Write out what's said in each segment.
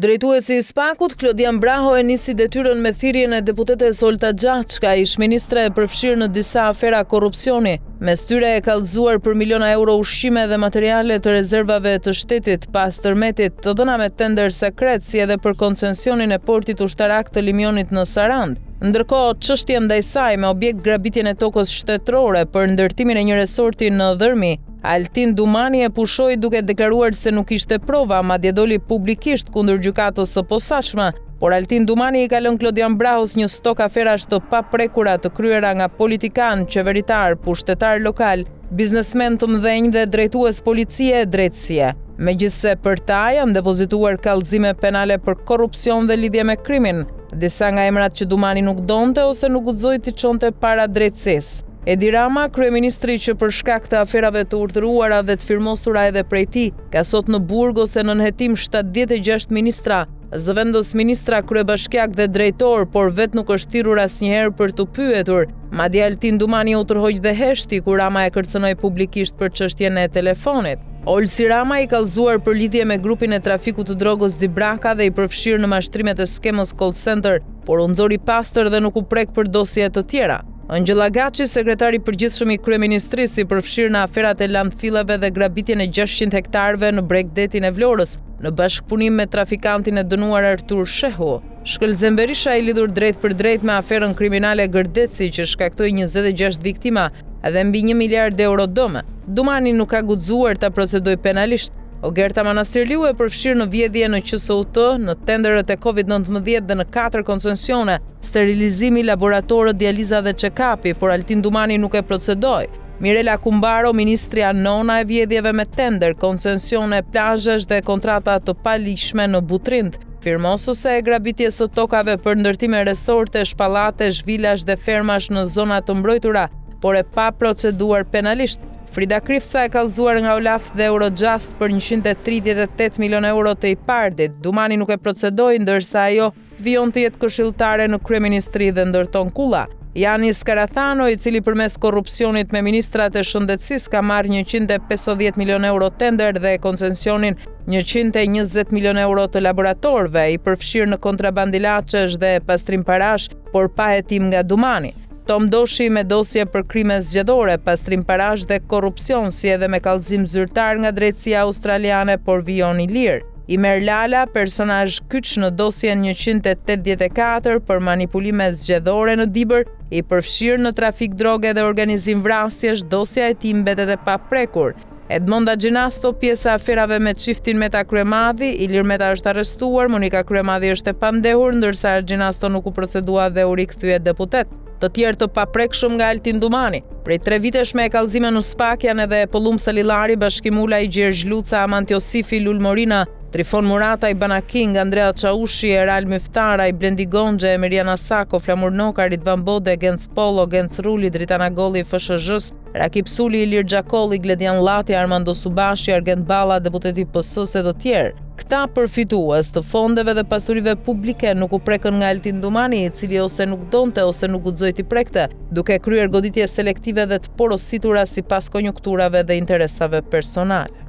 Drejtuesi i SPAK-ut, Klodian Braho, e nisi detyrën me thirrjen e deputetes Olta Gjaçka, ish ministre e përfshirë në disa afera korrupsioni. Mes tyre e kallëzuar për miliona euro ushqime dhe materiale të rezervave të shtetit pas tërmetit të dhëna me tender sekret, si edhe për koncesionin e portit ushtarak të Limionit në Sarand. Ndërkohë, çështja ndaj saj me objekt grabitjen e tokës shtetërore për ndërtimin e një resorti në Dhërmi, Altin Dumani e pushoi duke deklaruar se nuk ishte prova, madje doli publikisht kundër gjykatës së posaçme, por Altin Dumani i ka lënë Klodian Brahos një stok aferash të paprekura të kryera nga politikan, qeveritar, pushtetar lokal, biznesmen të mëdhenj dhe drejtues policie e drejtësie. Megjithse për ta janë depozituar kallëzime penale për korrupsion dhe lidhje me krimin, disa nga emrat që Dumani nuk donte ose nuk guxoi t'i çonte para drejtësisë. Edi Rama, kryeministri që për shkak të aferave të urdhëruara dhe të firmosura edhe prej tij, ka sot në burg ose në nënhetim 76 ministra, zëvendës ministra, kryebashkiak dhe drejtor, por vetë nuk është thirrur asnjëherë për të pyetur. Madje Altin Dumani u tërhoq dhe heshti kur Rama e kërcënoi publikisht për çështjen e telefonit. Olsi Rama i kallëzuar për lidhje me grupin e trafikut të drogës Zibraka dhe i përfshirë në mashtrimet e skemës call center, por u nxori pastër dhe nuk u prek për dosje të tjera. Angela Gaçi, sekretari i përgjithshëm i kryeministrisë, i përfshirë në aferat e landfilleve dhe grabitjen e 600 hektarëve në Bregdetin e Vlorës, në bashkëpunim me trafikantin e dënuar Artur Shehu. Shkëlzen Berisha i lidhur drejt për drejt me aferën kriminale Gërdeci që shkaktoi 26 viktima dhe mbi 1 miliard euro dëme. Dumani nuk ka guxuar ta procedojë penalisht. Ogerta Manastirliu e përfshirë në vjedhje në QSUT, në tenderët e COVID-19 dhe në 4 koncesione, sterilizimi, laboratorët, dializa dhe check-upi, por Altin Dumani nuk e procedoi. Mirela Kumbaro, ministri anona e vjedhjeve me tender, koncesione, plazhesh dhe kontrata të palishme në Butrind, firmosëse e grabitjes së tokave për ndërtime resorte, shpallate, vilash dhe fermash në zona të mbrojtura, por e pa proceduar penalisht. Frida Krifca e kallëzuar nga Olaf dhe Eurojust për 138 milion euro të IPARD-it. Dumani nuk e procedoi, ndërsa ajo vijon të jetë këshilltare në kryeministri dhe ndërton kulla. Janis Karathano, i cili përmes korrupsionit me ministrat e shëndetësisë ka marrë 150 milion euro tender dhe koncesionin 120 milion euro të laboratorëve, i përfshirë në kontrabandilaçesh dhe pastrim parash, por pa hetim nga Dumani. Tom Doshi me dosje për krime zgjedhore, pastrim parash dhe korrupsion, si edhe me kallëzim zyrtar nga drejtësia australiane, por vijon i lirë. Imer Lala, personazh kyç në dosjen 184 për manipulime zgjedhore në Dibër, i përfshirë në trafik droge dhe organizim vrasjesh, dosja e tij mbetet e paprekur. Edmonda Gjenasto, pjesa aferave me çiftin Meta Kryemadhi, Ilir Meta është arrestuar, Monika Kryemadhi është e pandehur, ndërsa Gjenasto nuk u procedua dhe u rikthye deputet. Të tjerë të paprekshëm nga Altin Dumani. Prej 3 vitesh me e kallëzime në SPAK janë edhe Pollum Salilari, Bashkimula i Gjergj Luca, Amanti Osifi, Lul Morina, Trifon Murata i Banaking, Andrea Çaushi, Eral Myftara i Blendi Gonxhe, Mirjana Sako, Flamur Noka, Ridvan Bode, Genc Polo, Genc Ruli, Dritana Golli i FSHZ-s, Rakip Suli, Ilir Gjakolli, Gledian Llati, Armando Subashi, Argent Balla, deputeti PS-s e të tjerë. Këta përfitues të fondeve dhe pasurive publike nuk u prekën nga Altin Dumani, i cili ose nuk donte ose nuk guxoi t'i prekte, duke kryer goditje selektive dhe të porositura sipas konjunkturave dhe interesave personale.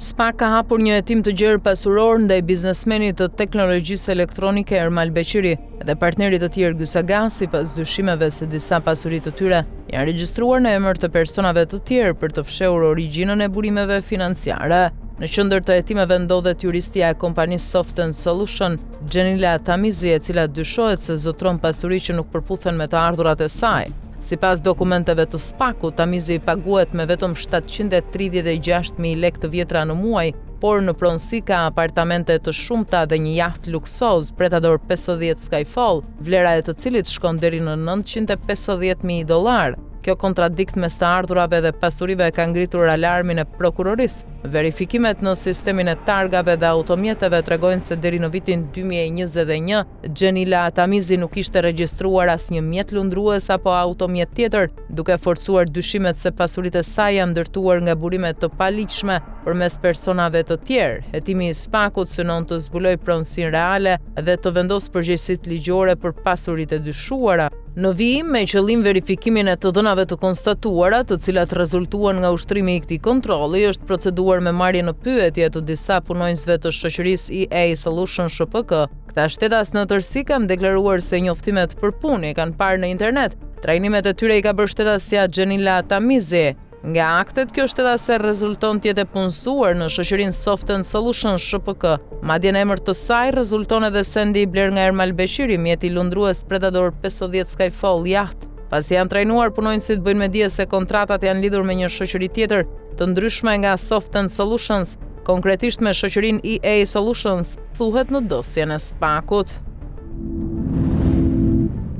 SPAK ka hapur një hetim të gjerë pasuror ndaj biznesmenit të teknologjisë elektronike Ermal Beqiri dhe partnerit të tjerë Gysagasi pas dyshimeve se disa pasuri të tyre janë regjistruar në emër të personave të tjerë për të fshehur origjinën e burimeve financiare. Në qendër të hetimeve ndodhet juristia e kompanisë Soft & Solution, Gjenila Tamizi, e cila dyshohet se zotron pasuri që nuk përputhen me të ardhurat e saj. Sipas dokumenteve të SPAK-ut, Tamizi paguhet me vetëm 736.000 lekë të vjetra në muaj, por në pronësi ka apartamente të shumta dhe një jahtë luksoz Pretador 50 Skyfall, vlera e të cilit shkon deri në $950.000. Kjo kontradikt mes të ardhurave dhe pasurive ka ngritur alarmin e prokurorisë. Verifikimet në sistemin e targave dhe automjeteve tregojnë se deri në vitin 2021, Gjenila Tamizi nuk ishte regjistruar asnjë mjet lundrues apo automjet tjetër, duke forcuar dyshimet se pasuritë e saj janë ndërtuar nga burime të paligjshme përmes personave të tjerë. Hetimi i SPAK-ut synon të zbulojë pronësinë reale dhe të vendosë përgjegjësitë ligjore për pasuritë e dyshuara. Në vijim me qëllim verifikimin e të dhënave të konstatuara, të cilat rezultuan nga ushtrimi i këtij kontrolli, është proceduar me marrje në pyetje të disa punonjësve të shoqërisë EA Solutions SHPK. Këta shtetas në tërësi kanë deklaruar se njoftimet për punë i kanë parë në internet. Trajnimet e tyre i ka bërë shtetasja Gjenila Tamizi. Nga aktet, kjo shtetase rezulton të jetë e punësuar në shoqërinë Soft and Solutions SHPK. Madje në emër të saj rezulton edhe sendi i bler nga Ermal Beqiri, mjeti lundrues Predator 50 Skyfall Yacht. Pasi janë trajnuar, punonjësit bëjnë me dije se kontratat janë lidhur me një shoqëri tjetër të ndryshme nga Soft and Solutions, konkretisht me shoqërinë EA Solutions, thuhet në dosjen e SPAK-ut.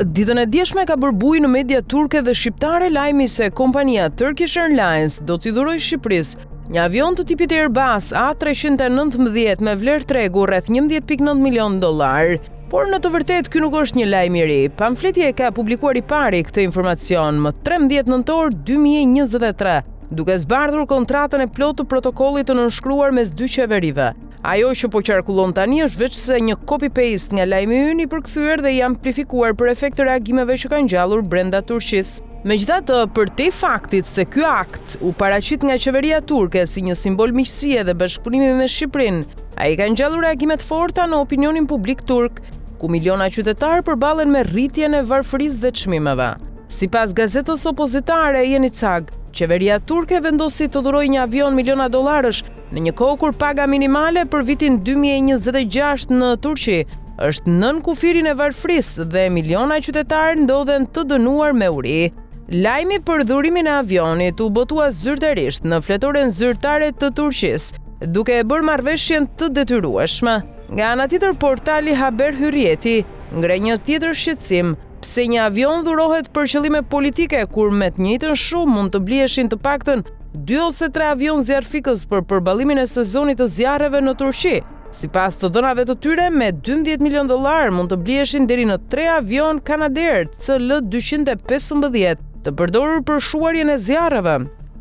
Ditën e djeshme ka bërë bujë në media turke dhe shqiptare lajmi se kompania Turkish Airlines do t'i dhurojë Shqipërisë një avion të tipit Airbus A319 me vlerë tregu rreth $11.9 milion. Por në të vërtetë ky nuk është një lajm i ri. Pamfleti e ka publikuar i pari këtë informacion më 13 nëntor 2023, duke zbardhur kontratën e plotë të protokollit të nënshkruar mes dy qeverive. Ajo që po qarkullon tani është veç se një copy-paste nga lajmi ynë i përkthyer dhe i amplifikuar për efekt të reagimeve që kanë ngjallur brenda Turqisë. Megjithatë, përtej faktit se ky akt u paraqit nga qeveria turke si një simbol miqësie dhe bashkëpunimi me Shqipërinë, ai ka ngjallur reagime të forta në opinionin publik turk, ku miliona qytetarë përballen me rritjen e varfërisë dhe çmimeve. Sipas gazetës opozitare Yenicag, qeveria turke vendosi të dhurojë një avion miliona dollarësh në një kohë kur paga minimale për vitin 2026 në Turqi është nën kufirin e varfërisë dhe miliona qytetarë ndodhen të dënuar me uri. Lajmi për dhurimin e avionit u botua zyrtarisht në fletoren zyrtare të Turqisë, duke e bërë marrëveshjen të detyrueshme. Nga ana tjetër, portali Haber Hürriyeti ngre një tjetër shqetësim. Pse një avion dhurohet për qëllime politike, kur me të njëjtën shumë mund të bliheshin të paktën 2 ose 3 avion zjarfikës për përballimin e sezonit të zjarreve në Turqi. Sipas të dhënave të tyre, me $12 milion mund të bliheshin deri në 3 avion Canadair CL-215 të përdorur për shuarjen e zjarreve.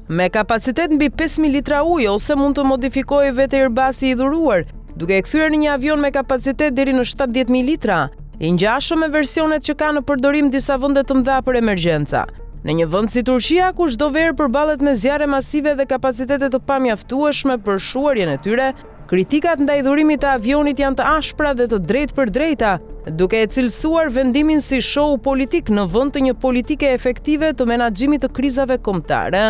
Me kapacitet mbi 5.000 litra ujë ose mund të modifikojë vetë Airbusi i dhuruar, duke e kthyer në një avion me kapacitet deri në 70.000 litra. I ngjashëm me versionet që ka në përdorim disa vende të mëdha për emergjenca. Në një vend si Turqia, ku çdo verë përballet me zjarre masive dhe kapacitete të pamjaftueshme për shuarjen e tyre, kritikat ndaj dhurimit të avionit janë të ashpra dhe të drejtë për drejta, duke e cilësuar vendimin si show politik në vend të një politike efektive të menaxhimit të krizave kombëtare.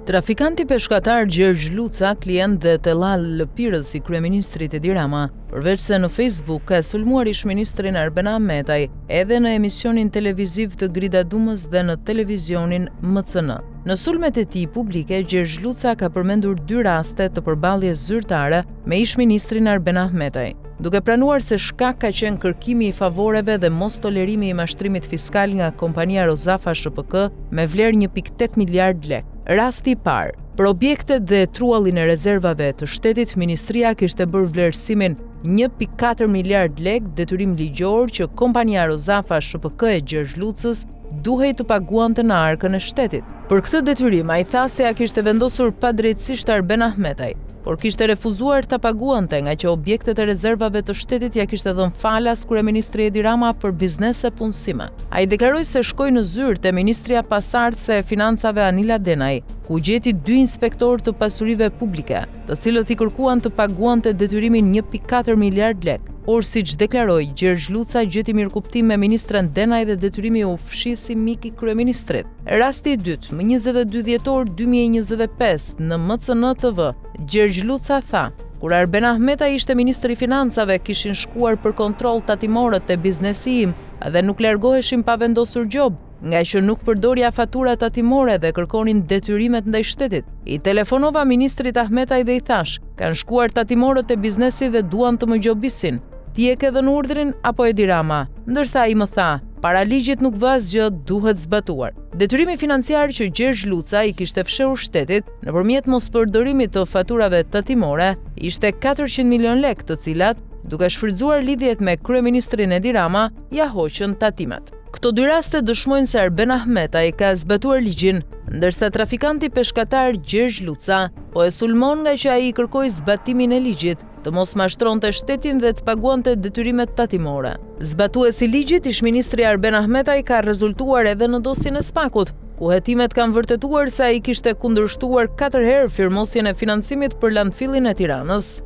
Trafikanti peshkatar Gjergj Luca, klient dhe Tellal Lëpirës i kryeministrit Edi Rama, përveç se në Facebook ka sulmuar ish-ministrin Arben Ahmetaj, edhe në emisionin televiziv të Grida Dumës dhe në televizionin MCN. Në sulmet e tij publike, Gjergj Luca ka përmendur 2 raste të përballjes zyrtare me ish-ministrin Arben Ahmetaj, duke pranuar se shkak ka qenë kërkimi i favoreve dhe mos tolerimi i mashtrimit fiskal nga kompania Rozafa SHPK me vlerë 1.8 miliard lekë. Rasti i parë, për objektet dhe truallin e rezervave të shtetit, Ministria kishte bërë vlerësimin 1.4 miliard lekë detyrim ligjor që kompania Rozafa SHPK e Gjergj Lucës duhej të paguante në arkën e shtetit. Për këtë detyrim, ai tha se ja kishte vendosur padrejtësisht Arben Ahmetaj, por kishte refuzuar ta paguante nga që objektet e rezervave të shtetit ja kishte dhënë falas kryeministri Edi Rama për biznese punësime. Ai deklaroi se shkoi në zyrë te Ministria Pasardhëse e Financave Anila Denaj, ku gjeti 2 inspektorë të pasurive publike, të cilët i kërkuan të paguante detyrimin 1.4 miliard lekë. Por siç deklaroi Gjergj Luca, gjeti mirëkuptim me ministren Denaj dhe detyrimi u fshi si mik i kryeministrit. Rasti i dytë, më 22 dhjetor 2025 në MCN TV, Gjergj Luca tha: kur Arben Ahmetaj ishte ministri i financave, kishin shkuar për kontroll tatimorët e biznesi im dhe nuk largoheshin pa vendosur gjobë, nga që nuk përdorja fatura tatimore dhe kërkonin detyrimet ndaj shtetit. I telefonova ministrit Ahmetaj dhe i thash: kanë shkuar tatimorët e biznesi dhe duan të më gjobisin. Ti e ke dhënë urdhrin apo Edi Rama? Ndërsa ai më tha: para ligjit nuk vë asgjë, duhet zbatuar. Detyrimi financiar që Gjergj Luca i kishte fshehur shtetit nëpërmjet mospërdorimit të faturave tatimore ishte 400 milion lekë, të cilat, duke shfrytzuar lidhjet me kryeministrin Edi Rama, ja hoqën tatimet. Këto 2 raste dëshmojnë se Arben Ahmetaj ka zbatuar ligjin, ndërsa trafikanti peshkatar Gjergj Luca po e sulmon nga që ai i kërkoi zbatimin e ligjit të mos mashtronte shtetin dhe të paguante detyrimet tatimore. Zbatuesi i ligjit, ish-ministri Arben Ahmetaj ka rezultuar edhe në dosjen e SPAK-ut, ku hetimet kanë vërtetuar se ai kishte kundërshtuar 4 herë firmosjen e financimit për landfillin e Tiranës.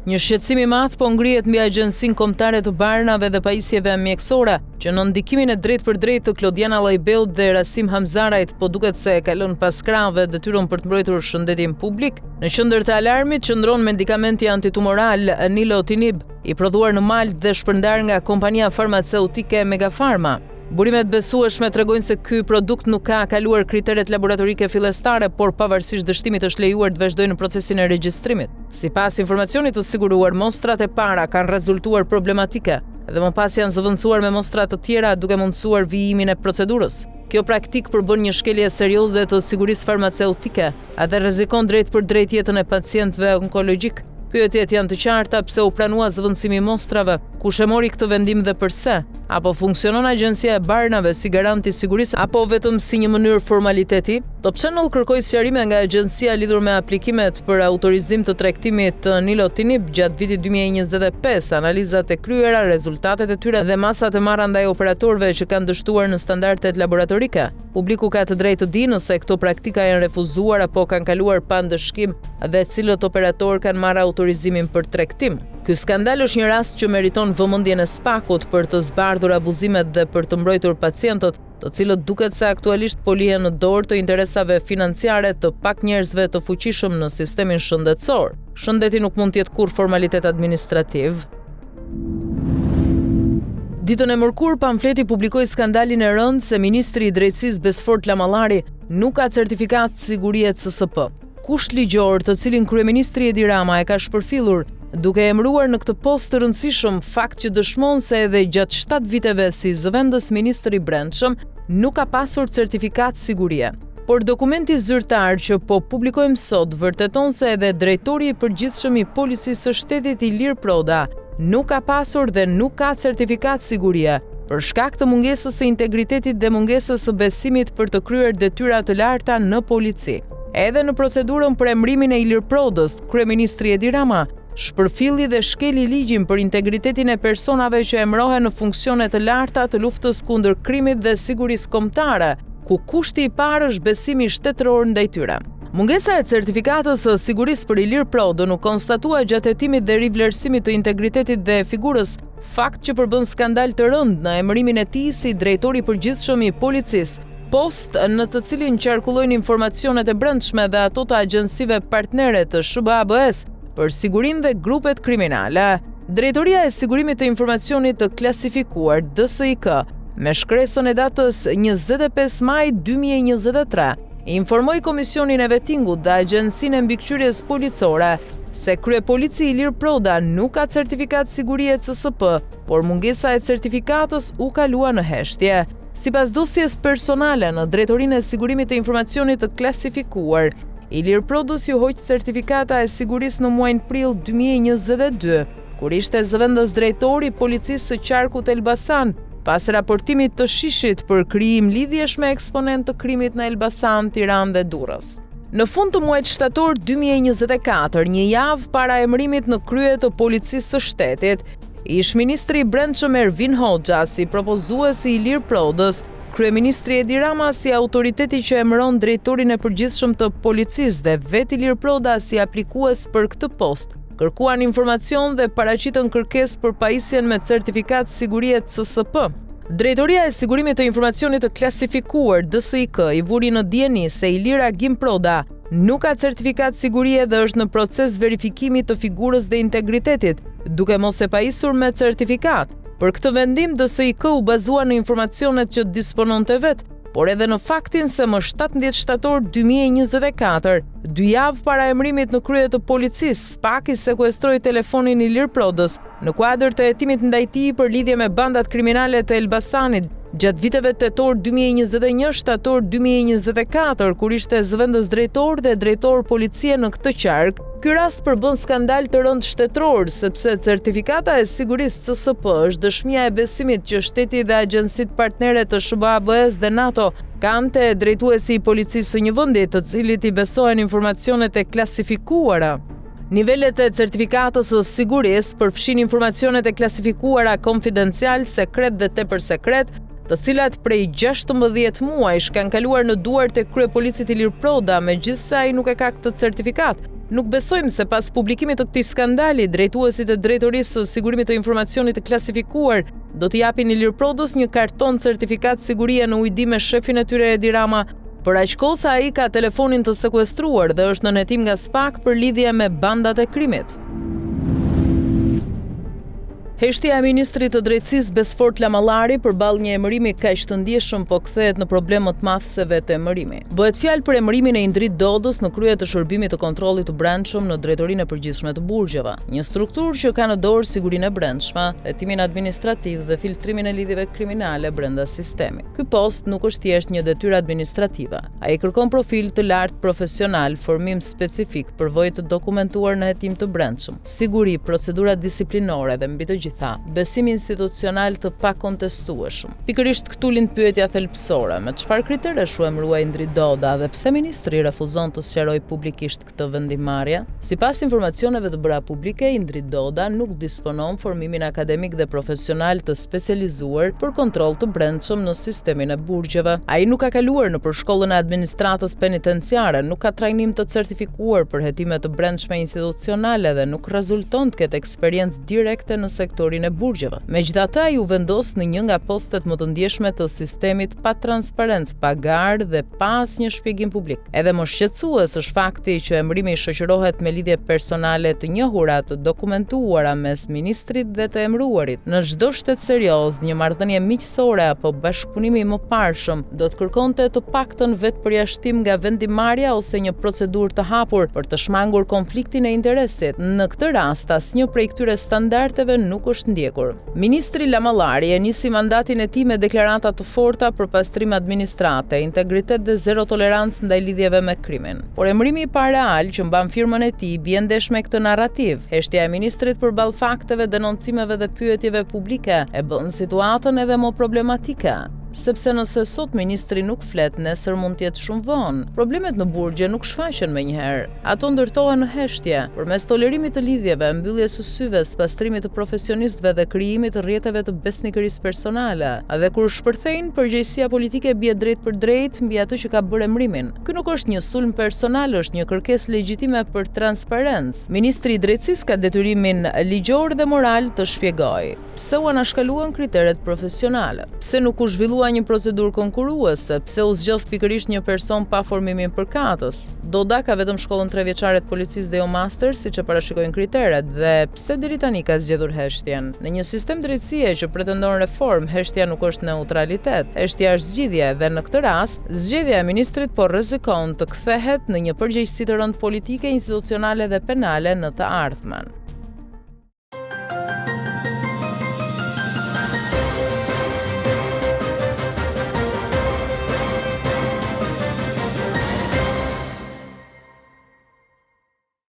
Një shqetësim i madh po ngrihet mbi Agjencinë Kombëtare të Barnave dhe Pajisjeve Mjekësore, që në ndikimin e drejtpërdrejtë të Klodiana Llojbeut dhe Rasim Hamzarajt po duket se e ka lënë pas krahave detyrën për të mbrojtur shëndetin publik. Në qendër të alarmit qëndron medikamenti antitumoral Nilotinib, i prodhuar në Maltë dhe shpërndar nga kompania farmaceutike Megafarma. Burimet besueshme tregojnë se ky produkt nuk ka kaluar kriteret laboratorike fillestare, por pavarësisht dështimit është lejuar të vazhdojë në procesin e regjistrimit. Sipas informacionit të siguruar, mostrat e para kanë rezultuar problematike dhe më pas janë zëvendësuar me mostra të tjera, duke mundësuar vijimin e procedurës. Kjo praktik përbën një shkelje serioze të sigurisë farmaceutike dhe rrezikon drejt për drejt jetën e pacientëve onkologjik. Pyetjet janë të qarta: pse u pranua zëvendësimi i mostrave, kush e mori këtë vendim dhe pse? Apo funksionon Agjencia e Barnave si garant i sigurisë apo vetëm si një mënyrë formaliteti? Top Channel kërkoi sqarime nga agjencia lidhur me aplikimet për autorizim të tregtimit të Nilotinib gjatë vitit 2025, analizat e kryera, rezultatet e tyre dhe masat e marra ndaj operatorëve që kanë dështuar në standardet laboratorike. Publiku ka të drejtë të dinë nëse këto praktika janë refuzuar apo kanë kaluar pa ndëshkim dhe cilët operator kanë marrë autorizimin për tregtim. Ky skandal është një rast që meriton vëmendjen e SPAK-ut për të zbardhur abuzimet dhe për të mbrojtur pacientët, të cilët duket se aktualisht po lihen në dorë të interesave financiare të pak njerëzve të fuqishëm në sistemin shëndetësor. Shëndeti nuk mund të jetë kurrë formalitet administrativ. Ditën e mërkurë, pamfleti publikoi skandalin e rëndë se ministri i drejtësisë Besfort Lamallari nuk ka certifikat sigurie CSP. Kusht ligjor të cilin kryeministri Edi Rama e ka shpërfillur, duke emëruar në këtë post të rëndësishëm, fakt që dëshmon se edhe gjatë 7 viteve si zëvendës ministër i brendshëm nuk ka pasur certifikat sigurie. Por dokumenti zyrtar që po publikojmë sot vërteton se edhe drejtori i përgjithshëm i Policisë së Shtetit Ilir Proda nuk ka pasur dhe nuk ka certifikat sigurie, për shkak të mungesës së integritetit dhe mungesës së besimit për të kryer detyra të larta në polici. Edhe në procedurën për emërimin e Ilir Prodës, kryeministri Edi Rama shpërfilli dhe shkeli ligjin për integritetin e personave që emërohen në funksione të larta të luftës kundër krimit dhe sigurisë kombëtare, ku kushti i parë është besimi shtetëror ndaj tyre. Mungesa e certifikatës së sigurisë për Ilir Prodën u konstatua gjatë hetimit dhe rivlerësimit të integritetit dhe figurës, fakt që përbën skandal të rënd në emërimin e tij si drejtori i përgjithshëm i policisë, post në të cilin qarkullojnë informacionet e brendshme dhe ato të agjensive partnere të SBA-BE-s për sigurinë dhe grupet kriminale. Drejtoria e Sigurimit të Informacionit të Klasifikuar, DSIK, me shkresën e datës 25 maj 2023, informoi Komisionin e Vettingut dhe Agjencinë e Mbikëqyrjes Policore se kryepolici Ilir Proda nuk ka certifikat sigurie CSP, por mungesa e certifikatës u kalua në heshtje. Sipas dosjes personale në Drejtorinë e Sigurimit të Informacionit të Klasifikuar, Ilir Prodës ju hoq certifikata e sigurisë në muajin prill 2022, kur ishte zëvendës drejtori i Policisë së Qarkut Elbasan, pas raportimit të Shishit për krijim lidhjesh me eksponent të krimit në Elbasan, Tiranë dhe Durrës. Në fund të muajit shtator 2024, një javë para emërimit në krye të Policisë së Shtetit, ish-ministri i brendshëm Ervin Hoxha si propozuesi i Ilir Prodës, kryeministri Edi Rama si autoriteti që emëron drejtorin e përgjithshëm të policisë dhe vetë Ilir Proda si aplikues për këtë post, kërkuan informacion dhe paraqitën kërkesë për pajisjen me certifikat sigurie CSP. Drejtoria e Sigurimit të Informacionit të Klasifikuar, DSIK, i vuri në dieni se Ilir Agim Proda nuk ka certifikat sigurie dhe është në proces verifikimi të figurës dhe integritetit, duke mos e pajisur me certifikat. Për këtë vendim, DSIK u bazua në informacionet që dispononte vetë, por edhe në faktin se më 17 shtator 2024, 2 javë para emërimit në krye të policisë, SPAK i sekuestroi telefonin e Ilir Prodës në kuadër të hetimit ndaj tij për lidhje me bandat kriminale të Elbasanit gjatë viteve tetor 2021, shtator 2024, kur ishte zëvendës drejtor dhe drejtor policie në këtë qark, Ky rast përbën skandal të rënd shtetëror, sepse certifikata e sigurisë CSP është dëshmia e besimit që shteti dhe agjensitë partnere të SBA-BE-s dhe NATO kanë te drejtuesi i policisë së një vendi, të cilit i besohen informacionet e klasifikuara. Nivelet e certifikatës së sigurisë përfshin informacionet e klasifikuara konfidencial, sekret dhe tepër sekret, të cilat prej 16 muajsh kanë kaluar në duart e kryepolicit Ilir Proda, megjithse ai nuk e ka këtë certifikat. Nuk besojmë se pas publikimit të këtij skandali, drejtuesit e drejtorisë së sigurimit të informacionit të klasifikuar do t'i japin Ilir Prodës një karton certifikat sigurie në ujdi me shefin e tyre Edi Rama, për aq kohë sa ai ka telefonin të sekuestruar dhe është në hetim nga SPAK për lidhje me bandat e krimit. Heshtja e ministrit të drejtësisë Besfort Lamallari përballë një emërimi kaq të ndjeshëm po kthehet në problem më të madh se vetë emërimi. Bëhet fjalë për emërimin e Indrit Dodës në krye të shërbimit të kontrollit të brendshëm në Drejtorinë e Përgjithshme të Burgjeve, një strukturë që ka në dorë sigurinë e brendshme, hetimin administrativ dhe filtrimin e lidhjeve kriminale brenda sistemit. Ky post nuk është thjesht një detyrë administrative. Ai kërkon profil të lartë profesional, formim specifik, përvojë të dokumentuar në hetim të brendshëm, siguri, procedura disiplinore dhe mbi të besim institucional të pakontestueshëm. Pikërisht këtu lind pyetja thelbësore, me çfarë kriteresh u emërua Indrit Doda dhe pse ministri refuzon të sqarojë publikisht këtë vendimmarrje? Sipas informacioneve të bëra publike, Indrit Doda nuk disponon formimin akademik dhe profesional të specializuar për kontroll të brendshëm në sistemin e burgjeve. Ai nuk ka kaluar në shkollën e administratës penitenciare, nuk ka trajnim të certifikuar për hetime të brendshme institucionale dhe nuk rezulton të ketë eksperiencë direkte në sektorin e burgjeve. Megjithatë, ai u vendos në një nga postet më të ndjeshme të sistemit pa transparencë, pa garë dhe pa asnjë shpjegim publik. Edhe më shqetësues është fakti që emërimi shoqërohet me lidhje personale të njohura, të dokumentuara mes ministrit dhe të emëruarit. Në çdo shtet serioz, një marrëdhënie miqësore apo bashkëpunimi i mëparshëm do të kërkonte të paktën vetë përjashtim nga vendimmarrja ose një procedurë të hapur për të shmangur konfliktin e interesit. Në këtë rast, asnjë prej këtyre standardeve nuk është ndjekur. Ministri Lamallari e nisi mandatin e tij me deklarata të forta për pastrim administrate, integritet dhe zero tolerancë ndaj lidhjeve me krimin. Por emërimi i pareal që mban firmën e tij bie ndesh me këtë narrativ. Heshtja e ministrit përballë fakteve, denoncimeve dhe pyetjeve publike e bën situatën edhe më problematike. Sepse nëse sot ministri nuk flet, nesër mund të jetë shumë vonë. Problemet në burgje nuk shfaqen menjëherë. Ato ndërtohen në heshtje, përmes tolerimit të lidhjeve, mbylljes së syve, pastrimit të profesionistëve dhe krijimit të rrjeteve të besnikërisë personale. Dhe kur shpërthejnë, përgjegjësia politike bie drejt për drejt mbi atë që ka bërë emërimin. Ky nuk është një sulm personal, është një kërkesë legjitime për transparencë. Ministri i Drejtësisë ka detyrimin ligjor dhe moral të shpjegojë pse u anashkaluan kriteret profesionale, pse nuk u zhvillua një procedurë konkurruese, pse u zgjodh pikërisht një person pa formimin përkatës. Doda ka vetëm shkollën 3 vjeçare të policisë dhe jo master, siç e parashikojnë kriteret, dhe pse deri tani ka zgjedhur heshtjen. Në një sistem drejtësie që pretendon reform, heshtja nuk është neutralitet, heshtja është zgjidhje dhe në këtë rast, zgjedhja e ministrit po rrezikon të kthehet në një përgjegjësi të rëndë politike, institucionale dhe penale në të ardhmen.